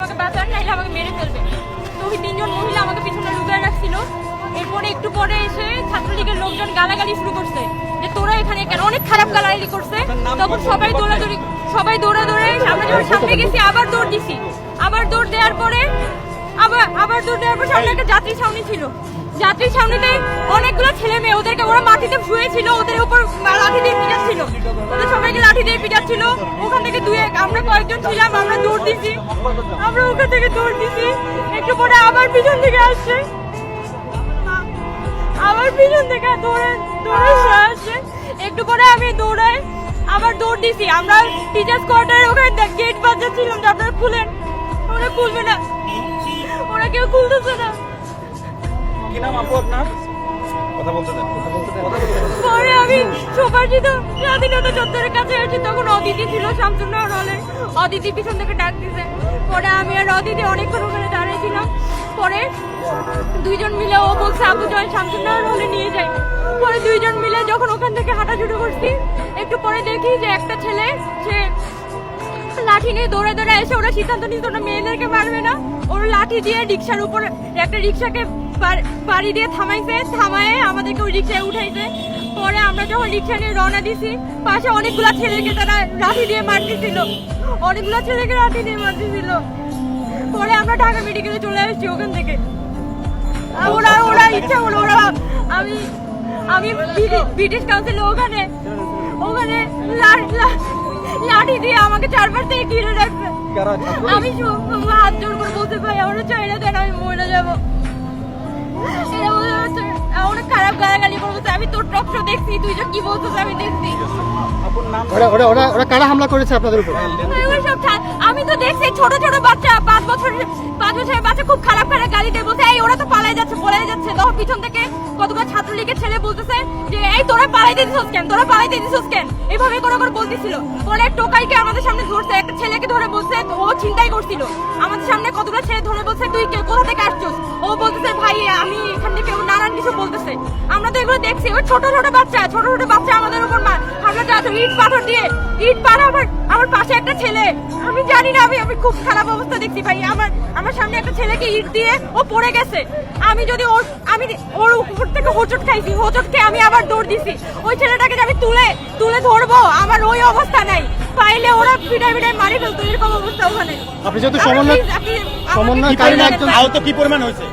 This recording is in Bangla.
আমাকে বাঁচান, নাইলে আমাকে মেরে ফেলবে। তো ওই 3 জন মহিলা আমাকে পিছনে লুকিয়ে রাখছিল। এরপরে একটু পরে এসে ছাত্রলীগের লোকজন গালাগালি শুরু করছে যে তোরা এখানে কেন, অনেক খারাপ গালাগালি করছে। তখন সবাই দৌড়ে আমরা যখন সামনে গেছি আবার দৌড় দিছি। আবার দৌড় দেওয়ার পরে সামনে একটা যাত্রী ছাউনি ছিল। যাত্রী ছাউনিতে অনেকগুলো ছেলে মেয়ে, ওরা মাটিতে শুয়েছিল, ওদের উপর লাঠি দিয়ে পিটাচ্ছিল, ওদের সবাইকে লাঠি দিয়ে পিটাচ্ছিল। ওখান থেকে আমরা কয়েকজন ছিলাম, আমরা দৌড় দিছি, আমরা ওখান থেকে দৌড় দিছি। একটু পরে আবার পিছন থেকে আসছে, আবার পিছন থেকে দৌড়ে আসছে। একটু পরে আমি দৌড়াই আবার দৌড় দিছি। আমরা টিচার্স কোয়ার্টারে ওখানে গেট বাজাচ্ছিলাম যে আপনারা খুলেন, ওরা খুলবে না, ওরা কেউ খুলতেছে না। কি নাম আপু আপনার? কথা বলতে দেন। পরে আমি সুপারজিত স্বাধীনতা চত্বরের কাছে আসছি, তখন অদিতি ছিল শামসুন্নাহর হলে। অদিতি পিছন থেকে ডাক দিছে। পরে আমি আর অদিতি অনেকক্ষণ ওখানে দাঁড়িয়েছিলাম। পরে 2 জন মিলে ও বলছে আপু জয় শামসুন্নাহর হলে নিয়ে যাই। পরে 2 জন মিলে যখন ওখান থেকে হাঁটা শুরু করছি, একটু পরে দেখি যে একটা ছেলে সে লাঠি নিয়ে দৌড়ে এসে, ওরা সিদ্ধান্ত নিয়েছে ওরা মেয়েদেরকে মারবে না, ওর লাঠি দিয়ে রিক্সার উপর একটা রিক্সাকে বাড়ি দিয়ে থামায় আমাদেরকে ওই রিক্সায় উঠাইছে। পরে আমরা যখন রিক্সা নিয়ে রওনা দিছি, পাশে অনেকগুলা ছেলেকে তারা লাঠি দিয়ে মারতেছিল। পরে আমরা ঢাকা মেডিকেলে চলে আসছি ওখান থেকে। ওরা ইচ্ছা হলো আমি ব্রিটিশ কাউন্সিলে ওখানে লাঠি দিয়ে আমাকে চারপাশ থেকে ঘিরে রাখবে। আমি হাত জোর করে বলতে পারি আমরা চাই না, কেন আমি মরে যাবো। অনেক খারাপ গালাগালি করতেছে। আমি তোর টক শো দেখছি, তুই যে কি বলছিস আমি দেখছি। ওরা কারা হামলা করেছে আপনাদের উপর? আমি তো দেখছি ছোট বাচ্চা, 5 বছরের বাচ্চা খুব খারাপ গালি দিয়ে বলছে এই ওরা তো পালাই যাচ্ছে। তখন পিছন থেকে কতগুলো ছাত্রলীগের ছেলে বলতেছে যে এই তোরা পালাইতে দিছিস কেন, এইভাবে করে বলতেছিল। পরে টোকাইকে আমাদের সামনে ধরছে, একটা ছেলেকে ধরে বলছে ও ছিনতাই করছিল। আমাদের সামনে কতগুলো ছেলে ধরে বলছে তুই কোথা থেকে আসছিস। ও বলতেছে ভাই আমি এখান থেকে, নানান কিছু বলতেছে। আমরা তো এগুলো দেখছি। ওই ছোট বাচ্চা আমাদের উপর হামলা চালাচ্ছে ইট পাথর দিয়ে। আমার পাশে একটা ছেলে, আমি জানি না, আমি খুব খারাপ অবস্থা দেখছি ভাই। আমার সামনে একটা ছেলেকে ইট দিয়ে ও পড়ে গেছে। আমি ওর উপর থেকে হোঁচট খেয়ে আমি আবার দৌড় দিছি। ওই ছেলেটাকে আমি তুলে ধরবো, আমার ওই অবস্থা নাই। পাইলে ওরা পিটাই মারি ফেলতো, এরকম অবস্থা ওখানে। আপনি যেহেতু সমন্বয়কারী একজন, আহত কি পরিমাণ হয়েছে?